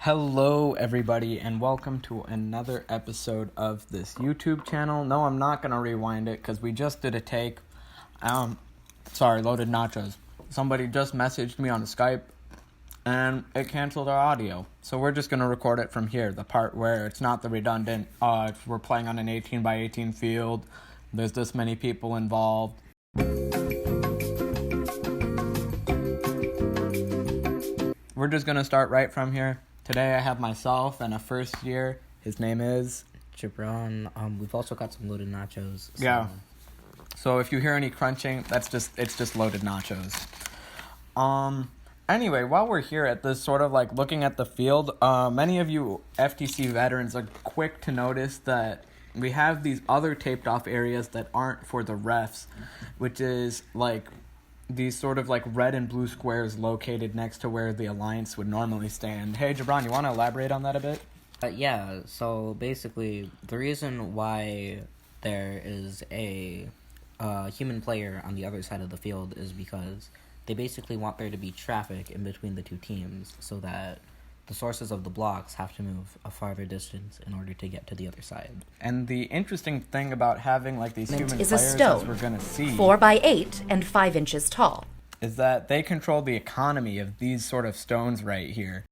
Hello everybody and welcome to another episode of this YouTube channel. No, I'm not going to rewind it because we just did a take. Loaded nachos. Somebody just messaged me on Skype and it canceled our audio. So we're just going to record it from here, the part where it's not the redundant, we're playing on an 18 by 18 field, there's this many people involved. We're just going to start right from here. Today I have myself and a first year. His name is Gibran. We've also got some loaded nachos. So. Yeah. So if you hear any crunching, it's just loaded nachos. Anyway, while we're here at this sort of like looking at the field, many of you FTC veterans are quick to notice that we have these other taped off areas that aren't for the refs, which is like these sort of like red and blue squares located next to where the Alliance would normally stand. Hey, Gibran, you want to elaborate on that a bit? Yeah, so basically, the reason why there is a human player on the other side of the field is because they basically want there to be traffic in between the two teams so that the sources of the blocks have to move a farther distance in order to get to the other side. And the interesting thing about having like these human is players, a stone, as we're going to see, 4 by 8 and 5 inches tall, is that they control the economy of these sort of stones right here.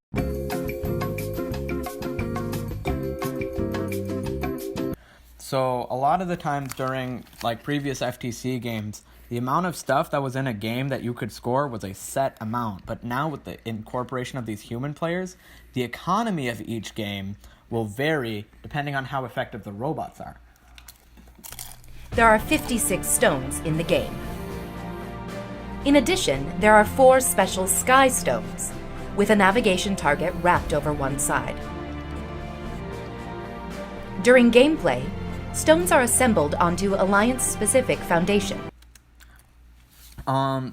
So a lot of the times during like previous FTC games, the amount of stuff that was in a game that you could score was a set amount. But now with the incorporation of these human players, the economy of each game will vary depending on how effective the robots are. There are 56 stones in the game. In addition, there are 4 special sky stones, with a navigation target wrapped over one side. During gameplay, stones are assembled onto Alliance-specific foundation.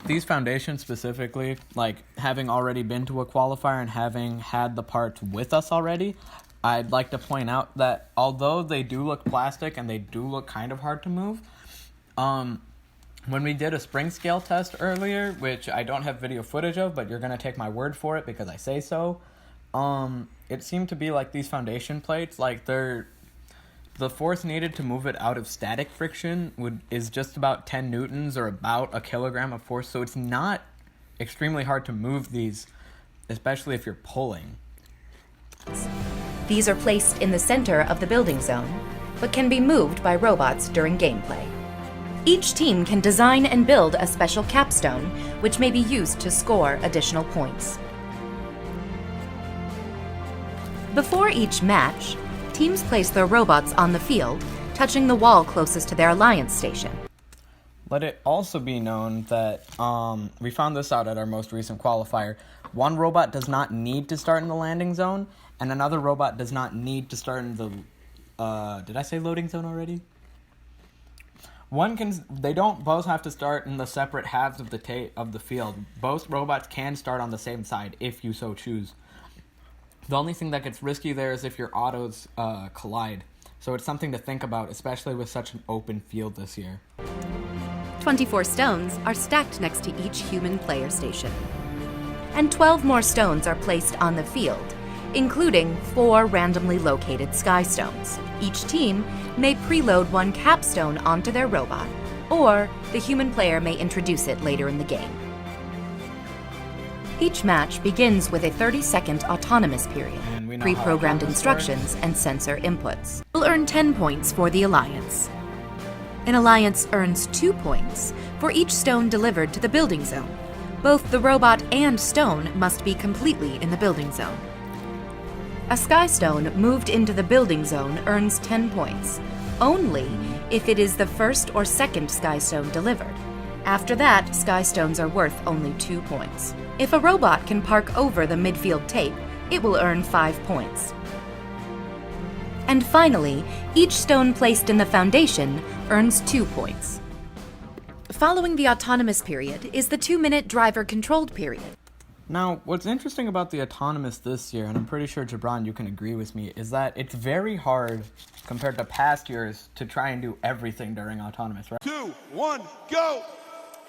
These foundations specifically, like having already been to a qualifier and having had the parts with us already, I'd like to point out that although they do look plastic and they do look kind of hard to move, when we did a spring scale test earlier, which I don't have video footage of, but you're going to take my word for it because I say so, it seemed to be like these foundation plates, like the force needed to move it out of static friction is just about 10 newtons or about a kilogram of force, so it's not extremely hard to move these, especially if you're pulling. These are placed in the center of the building zone, but can be moved by robots during gameplay. Each team can design and build a special capstone, which may be used to score additional points. Before each match, teams place their robots on the field, touching the wall closest to their Alliance station. Let it also be known that we found this out at our most recent qualifier. One robot does not need to start in the landing zone, and another robot does not need to start in the... did I say loading zone already? They don't both have to start in the separate halves of the field. Both robots can start on the same side if you so choose. The only thing that gets risky there is if your autos collide. So it's something to think about, especially with such an open field this year. 24 stones are stacked next to each human player station. And 12 more stones are placed on the field, including 4 randomly located sky stones. Each team may preload one capstone onto their robot, or the human player may introduce it later in the game. Each match begins with a 30-second autonomous period, pre-programmed instructions, and sensor inputs. Will earn 10 points for the Alliance. An Alliance earns 2 points for each stone delivered to the building zone. Both the robot and stone must be completely in the building zone. A sky stone moved into the building zone earns 10 points, only if it is the first or second sky stone delivered. After that, sky stones are worth only 2 points. If a robot can park over the midfield tape, it will earn 5 points. And finally, each stone placed in the foundation earns 2 points. Following the autonomous period is the 2-minute driver-controlled period. Now, what's interesting about the autonomous this year, and I'm pretty sure, Gibran, you can agree with me, is that it's very hard, compared to past years, to try and do everything during autonomous, right? 2, 1, go!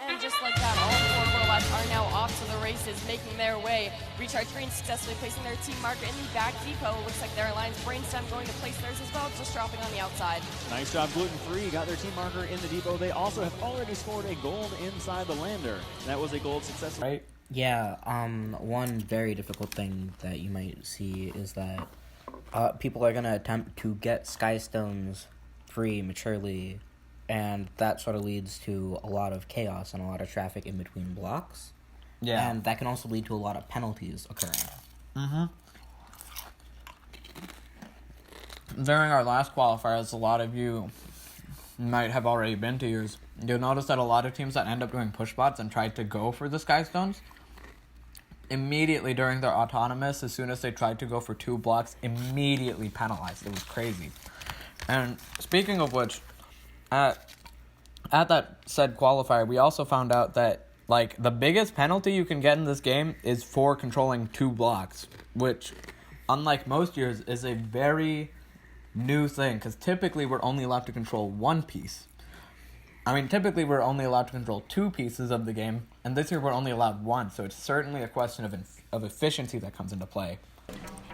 And just like that, all 4 robots are now off to the race is making their way. Recharge Green successfully placing their team marker in the back depot. Looks like their Alliance Brainstem going to place theirs as well, just dropping on the outside. Nice job, Gluten Free. Got their team marker in the depot. They also have already scored a gold inside the lander. That was a gold success. Right? Yeah, one very difficult thing that you might see is that people are going to attempt to get SKYSTONEs prematurely, and that sort of leads to a lot of chaos and a lot of traffic in between blocks. Yeah. And that can also lead to a lot of penalties occurring. Mm-hmm. During our last qualifiers, a lot of you might have already been to yours. You'll notice that a lot of teams that end up doing push bots and tried to go for the SKYSTONEs, immediately during their autonomous, as soon as they tried to go for 2 blocks, immediately penalized. It was crazy. And speaking of which, at that said qualifier, we also found out that, like, the biggest penalty you can get in this game is for controlling 2 blocks, which, unlike most years, is a very new thing, because typically we're only allowed to control 1 piece. I mean, typically we're only allowed to control 2 pieces of the game, and this year we're only allowed 1, so it's certainly a question of efficiency that comes into play.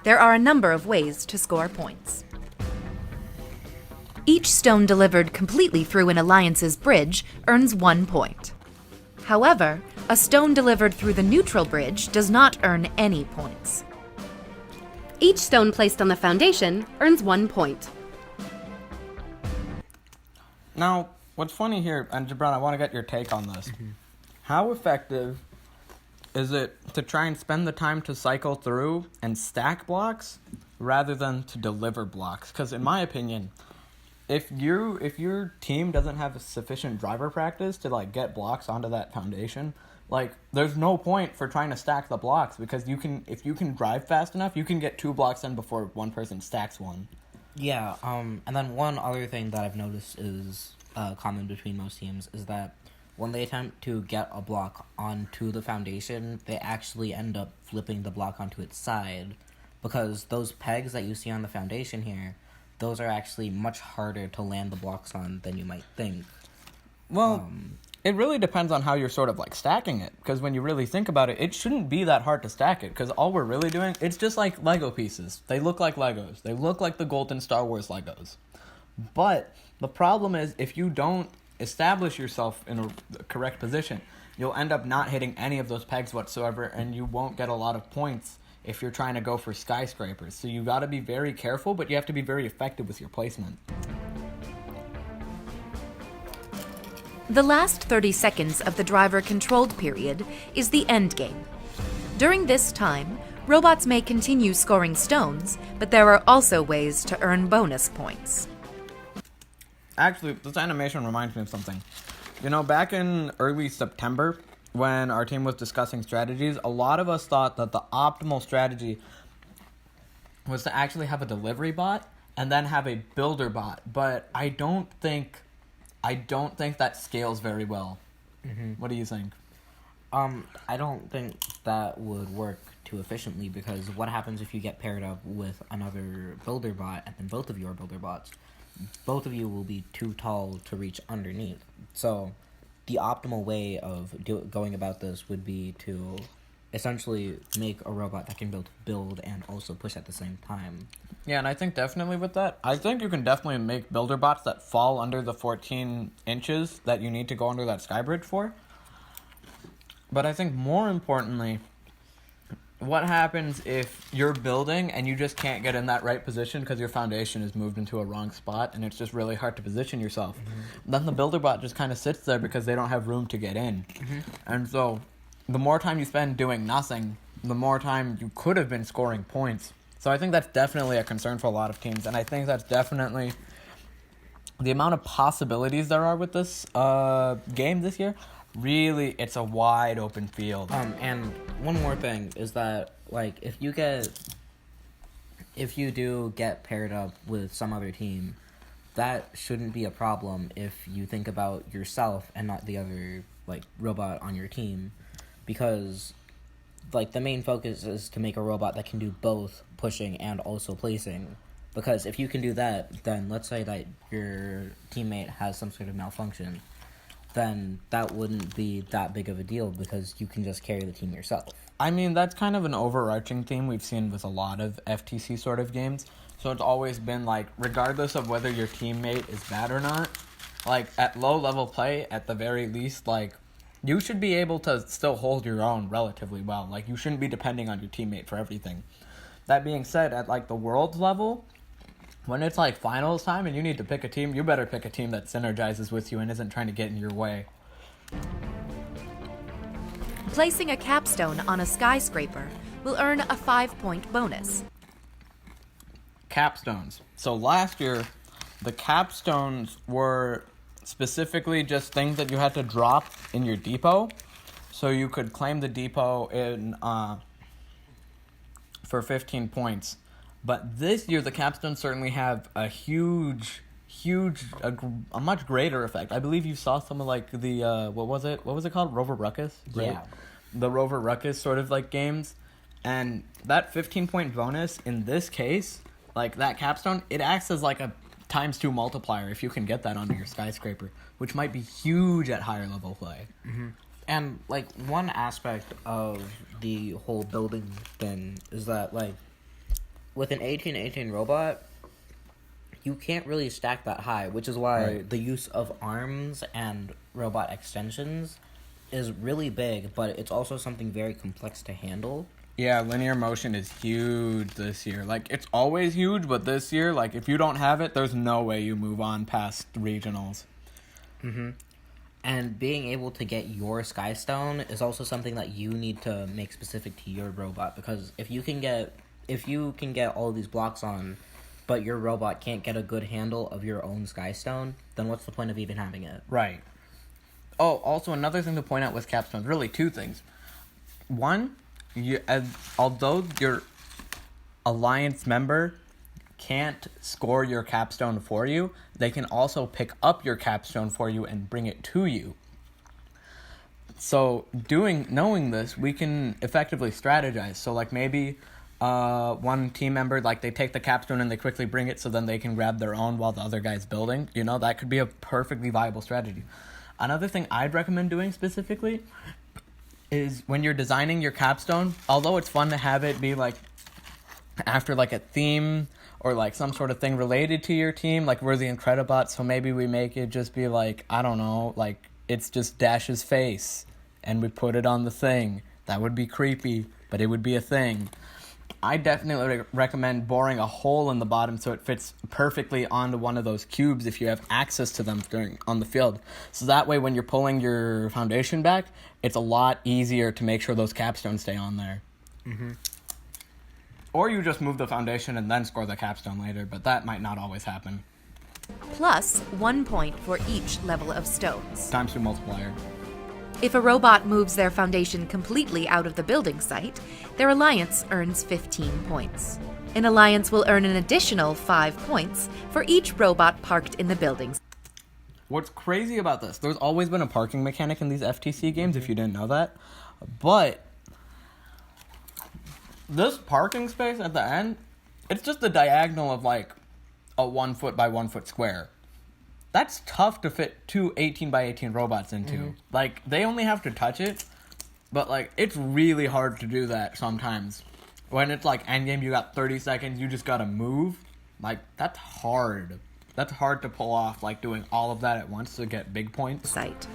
There are a number of ways to score points. Each stone delivered completely through an Alliance's bridge earns 1 point. However, a stone delivered through the neutral bridge does not earn any points. Each stone placed on the foundation earns 1 point. Now, what's funny here, and Jabron, I want to get your take on this. Mm-hmm. How effective is it to try and spend the time to cycle through and stack blocks rather than to deliver blocks? Because in my opinion, if your team doesn't have a sufficient driver practice to, like, get blocks onto that foundation, like, there's no point for trying to stack the blocks, because if you can drive fast enough, you can get 2 blocks in before one person stacks 1. Yeah, and then one other thing that I've noticed is common between most teams is that when they attempt to get a block onto the foundation, they actually end up flipping the block onto its side, because those pegs that you see on the foundation here, those are actually much harder to land the blocks on than you might think. Well, it really depends on how you're sort of, like, stacking it, because when you really think about it, it shouldn't be that hard to stack it, because all we're really doing, it's just like Lego pieces. They look like Legos. They look like the golden Star Wars Legos. But the problem is, if you don't establish yourself in a correct position, you'll end up not hitting any of those pegs whatsoever, and you won't get a lot of points if you're trying to go for skyscrapers. So you got to be very careful, but you have to be very effective with your placement. The last 30 seconds of the driver-controlled period is the end game. During this time, robots may continue scoring stones, but there are also ways to earn bonus points. Actually, this animation reminds me of something. You know, back in early September, when our team was discussing strategies, a lot of us thought that the optimal strategy was to actually have a delivery bot and then have a builder bot. But I don't think that scales very well. Mm-hmm. What do you think? I don't think that would work too efficiently, because what happens if you get paired up with another builder bot and then both of you are builder bots? Both of you will be too tall to reach underneath. So the optimal way of going about this would be to essentially make a robot that can both build and also push at the same time. Yeah, and I think definitely with that, I think you can definitely make builder bots that fall under the 14 inches that you need to go under that skybridge for. But I think more importantly, what happens if you're building and you just can't get in that right position because your foundation is moved into a wrong spot and it's just really hard to position yourself? Mm-hmm. Then the builder bot just kind of sits there because they don't have room to get in. Mm-hmm. And so the more time you spend doing nothing, the more time you could have been scoring points. So I think that's definitely a concern for a lot of teams, and I think that's definitely the amount of possibilities there are with this game this year. Really, it's a wide open field. And one more thing is that, like, if you do get paired up with some other team, that shouldn't be a problem if you think about yourself and not the other, like, robot on your team, because, like, the main focus is to make a robot that can do both pushing and also placing. Because if you can do that, then let's say that your teammate has some sort of malfunction. then that wouldn't be that big of a deal because you can just carry the team yourself. I mean, that's kind of an overarching theme we've seen with a lot of FTC sort of games. So it's always been, like, regardless of whether your teammate is bad or not, like, at low-level play, at the very least, like, you should be able to still hold your own relatively well. Like, you shouldn't be depending on your teammate for everything. That being said, at, like, the world level, when it's, like, finals time and you need to pick a team, you better pick a team that synergizes with you and isn't trying to get in your way. Placing a capstone on a skyscraper will earn a 5-point bonus. Capstones. So last year, the capstones were specifically just things that you had to drop in your depot. So you could claim the depot in for 15 points. But this year, the capstones certainly have a a much greater effect. I believe you saw some of, like, the, what was it called? Rover Ruckus? Right? Yeah. The Rover Ruckus sort of, like, games. And that 15-point bonus, in this case, like, that capstone, it acts as, like, a ×2 multiplier if you can get that onto your skyscraper, which might be huge at higher level play. Mm-hmm. And, like, one aspect of the whole building thing is that, like, with an 1818 robot, you can't really stack that high, which is why the use of arms and robot extensions is really big, but it's also something very complex to handle. Yeah, linear motion is huge this year. Like, it's always huge, but this year, like, if you don't have it, there's no way you move on past regionals. Mm-hmm. And being able to get your Skystone is also something that you need to make specific to your robot, because if you can get all these blocks on, but your robot can't get a good handle of your own Skystone, then what's the point of even having it? Right. Oh, also another thing to point out with capstones, really two things. One, although your alliance member can't score your capstone for you, they can also pick up your capstone for you and bring it to you. So knowing this, we can effectively strategize. So, like, maybe one team member, like, they take the capstone and they quickly bring it so then they can grab their own while the other guy's building. You know, that could be a perfectly viable strategy. Another thing I'd recommend doing specifically is when you're designing your capstone, although it's fun to have it be, like, after, like, a theme or, like, some sort of thing related to your team, like, we're the Incredibots, so maybe we make it just be, like, I don't know, like, it's just Dash's face, and we put it on the thing. That would be creepy, but it would be a thing. I definitely recommend boring a hole in the bottom so it fits perfectly onto one of those cubes if you have access to them on the field. So that way when you're pulling your foundation back, it's a lot easier to make sure those capstones stay on there. Mm-hmm. Or you just move the foundation and then score the capstone later, but that might not always happen. Plus 1 point for each level of stones. ×2 multiplier. If a robot moves their foundation completely out of the building site, their alliance earns 15 points. An alliance will earn an additional 5 points for each robot parked in the buildings. What's crazy about this, there's always been a parking mechanic in these FTC games, if you didn't know that. But this parking space at the end, it's just the diagonal of, like, a 1 foot by 1 foot square. That's tough to fit two 18 by 18 robots into. Mm-hmm. Like, they only have to touch it, but, like, it's really hard to do that sometimes. When it's, like, endgame, you got 30 seconds, you just gotta move. Like, that's hard. That's hard to pull off, like, doing all of that at once to get big points. Site.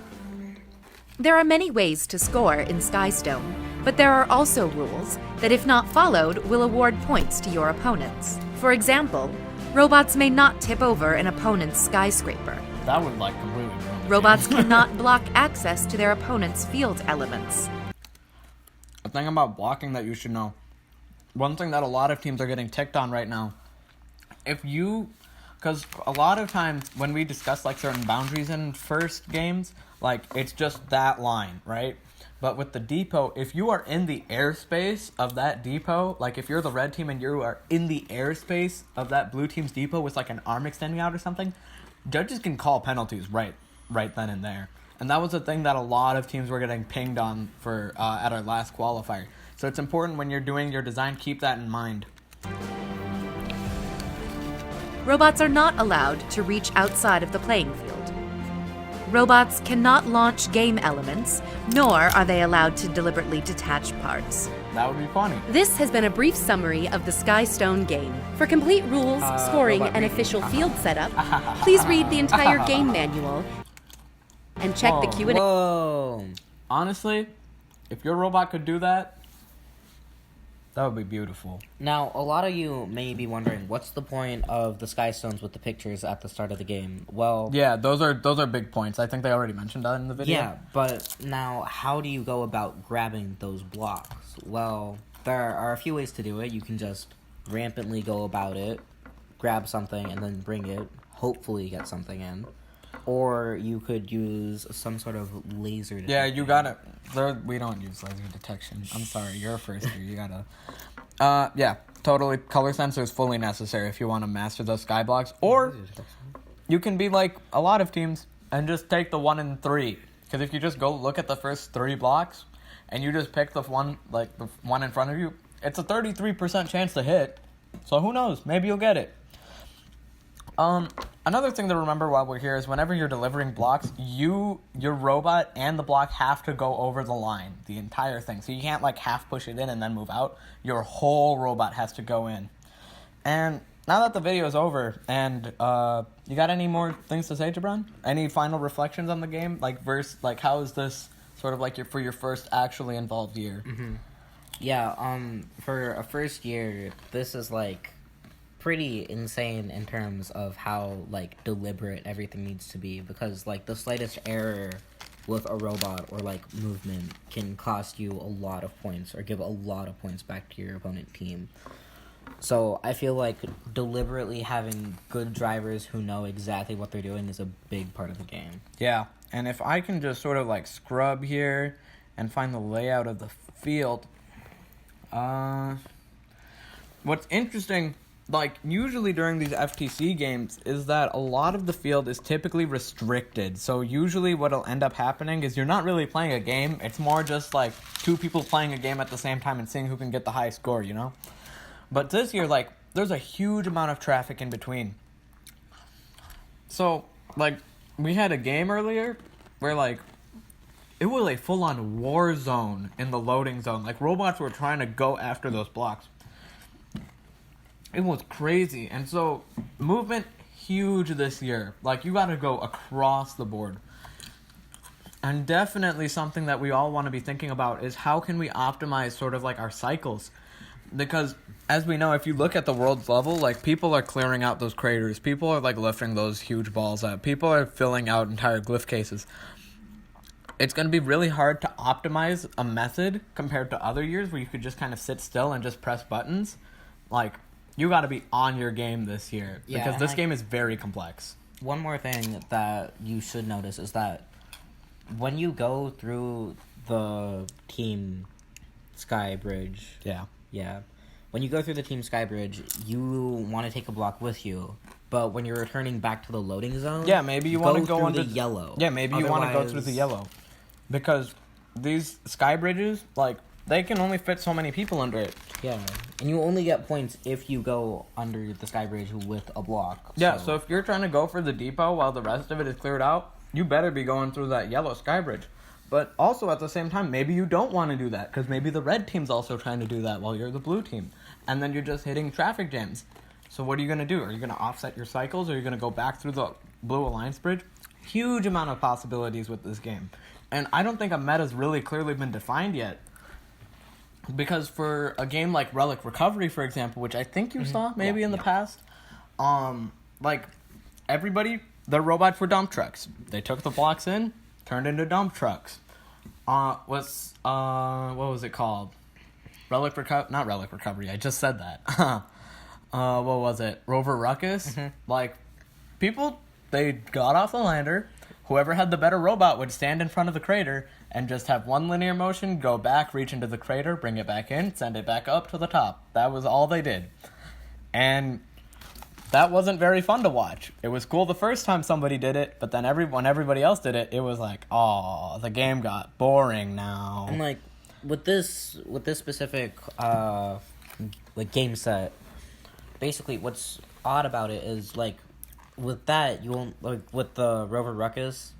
There are many ways to score in SKYSTONE, but there are also rules that, if not followed, will award points to your opponents. For example, robots may not tip over an opponent's skyscraper. That would, like, completely ruin the Robots game. cannot block access to their opponent's field elements. A thing about blocking that you should know. One thing that a lot of teams are getting ticked on right now. Because a lot of times when we discuss, like, certain boundaries in first games, like, it's just that line, right? But with the depot, if you are in the airspace of that depot, like, if you're the red team and you are in the airspace of that blue team's depot with, like, an arm extending out or something, judges can call penalties right then and there. And that was a thing that a lot of teams were getting pinged on for at our last qualifier. So it's important when you're doing your design, keep that in mind. Robots are not allowed to reach outside of the playing field. Robots cannot launch game elements, nor are they allowed to deliberately detach parts. That would be funny. This has been a brief summary of the SKYSTONE game. For complete rules, scoring, robot and reading. official field setup, please read the entire game manual and check the Q&A. Whoa. Honestly, if your robot could do that, that would be beautiful. Now, a lot of you may be wondering, what's the point of the SKYSTONEs with the pictures at the start of the game? Well, Yeah, those are big points. I think they already mentioned that in the video. yeah, but now, how do you go about grabbing those blocks? Well, there are a few ways to do it. You can just rampantly go about it, grab something, and then bring it, hopefully get something in. Or you could use some sort of laser detection. Yeah, you gotta. We don't use laser detection. I'm sorry, you're a first year. You gotta. Yeah, totally. Color sensor is fully necessary if you want to master those sky blocks. Or you can be like a lot of teams and just take the 1 and 3. Because if you just go look at the first 3 blocks and you just pick the one in front of you, it's a 33% chance to hit. So who knows? Maybe you'll get it. Another thing to remember while we're here is whenever you're delivering blocks, your robot and the block have to go over the line, the entire thing. So you can't like half push it in and then move out. Your whole robot has to go in. And now that the video is over, and you got any more things to say, Jabron? Any final reflections on the game? Like how is this sort of like for your first actually involved year? Mm-hmm. Yeah, for a first year, this is like pretty insane in terms of how like deliberate everything needs to be, because like the slightest error with a robot or like movement can cost you a lot of points or give a lot of points back to your opponent team. So I feel like deliberately having good drivers who know exactly what they're doing is a big part of the game. Yeah, and if I can just sort of like scrub here and find the layout of the field, what's interesting, like, usually during these FTC games, is that a lot of the field is typically restricted. So usually what'll end up happening is you're not really playing a game. It's more just, like, 2 people playing a game at the same time and seeing who can get the highest score, you know? But this year, like, there's a huge amount of traffic in between. So, like, we had a game earlier where, like, it was a full-on war zone in the loading zone. Like, robots were trying to go after those blocks. It was crazy. And so, movement, huge this year. Like, you gotta go across the board. And definitely something that we all want to be thinking about is how can we optimize sort of like our cycles? Because, as we know, if you look at the world's level, like, people are clearing out those craters. People are, like, lifting those huge balls up. People are filling out entire glyph cases. It's going to be really hard to optimize a method compared to other years where you could just kind of sit still and just press buttons. Like, you got to be on your game this year, because this game is very complex. One more thing that you should notice is that when you go through the Team Sky Bridge... Yeah. When you go through the Team Sky Bridge, you want to take a block with you, but when you're returning back to the loading zone... Yeah, maybe you want to go through under the yellow. Yeah, maybe you want to go through the yellow. Because these sky bridges, like, they can only fit so many people under it. Yeah, and you only get points if you go under the sky bridge with a block. Yeah, so if you're trying to go for the depot while the rest of it is cleared out, you better be going through that yellow sky bridge. But also at the same time, maybe you don't want to do that, because maybe the red team's also trying to do that while you're the blue team. And then you're just hitting traffic jams. So what are you going to do? Are you going to offset your cycles, or are you going to go back through the blue alliance bridge? Huge amount of possibilities with this game. And I don't think a meta's really clearly been defined yet. Because for a game like Relic Recovery, for example, which I think you saw maybe in the past, like, everybody, their robots were dump trucks. They took the blocks in, turned into dump trucks. What was it called? Not Relic Recovery, I just said that. What was it? Rover Ruckus? Like, people, they got off the lander, whoever had the better robot would stand in front of the crater and just have one linear motion, go back, reach into the crater, bring it back in, send it back up to the top. That was all they did. And that wasn't very fun to watch. It was cool the first time somebody did it, but then when everybody else did it, it was like, oh, the game got boring now. And like with this specific like game set, basically what's odd about it is, like, with that, you won't, like, with the Rover Ruckus,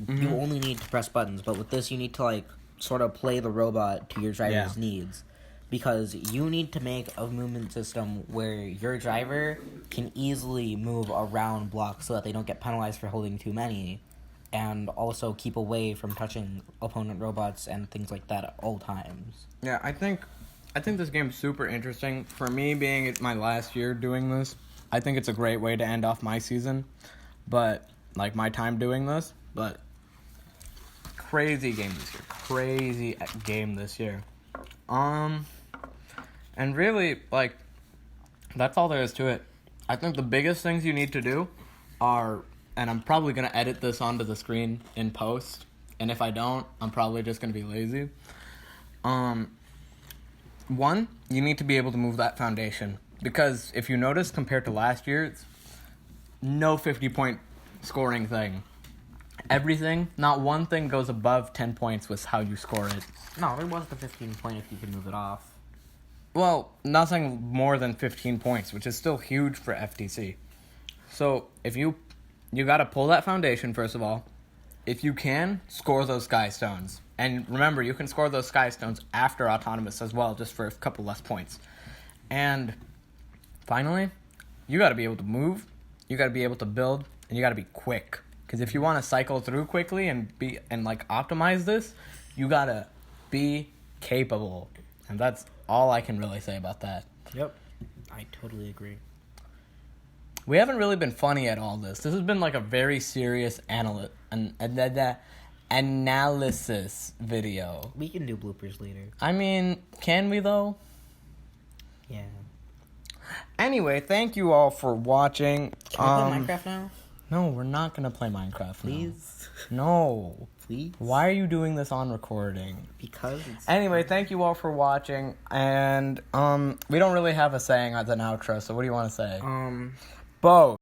you only need to press buttons. But with this, you need to, like, sort of play the robot to your driver's needs. Because you need to make a movement system where your driver can easily move around blocks so that they don't get penalized for holding too many. And also keep away from touching opponent robots and things like that at all times. Yeah, I think this game's super interesting. For me, being my last year doing this, I think it's a great way to end off my season. But, like, my time doing this. But, crazy game this year. Crazy game this year. And really, like, that's all there is to it. I think the biggest things you need to do are, and I'm probably going to edit this onto the screen in post, and if I don't, I'm probably just going to be lazy. One, you need to be able to move that foundation, because if you notice, compared to last year, it's no 50-point scoring thing. Everything, not one thing goes above 10 points with how you score it. No, there was the 15 point if you could move it off. Well, nothing more than 15 points, which is still huge for FTC. So, if you gotta pull that foundation, first of all. If you can, score those SKYSTONEs. And remember, you can score those SKYSTONEs after Autonomous as well, just for a couple less points. And finally, you gotta be able to move, you gotta be able to build, and you gotta be quick. Because if you want to cycle through quickly and optimize this, you gotta be capable. And that's all I can really say about that. Yep. I totally agree. We haven't really been funny at all this. This has been like a very serious analysis video. We can do bloopers later. I mean, can we though? Yeah. Anyway, thank you all for watching. Can we play Minecraft now? No, we're not gonna play Minecraft. Please? No. Please? Why are you doing this on recording? Because it's... Anyway, thank you all for watching, and we don't really have a saying as an outro, so what do you want to say? Bo.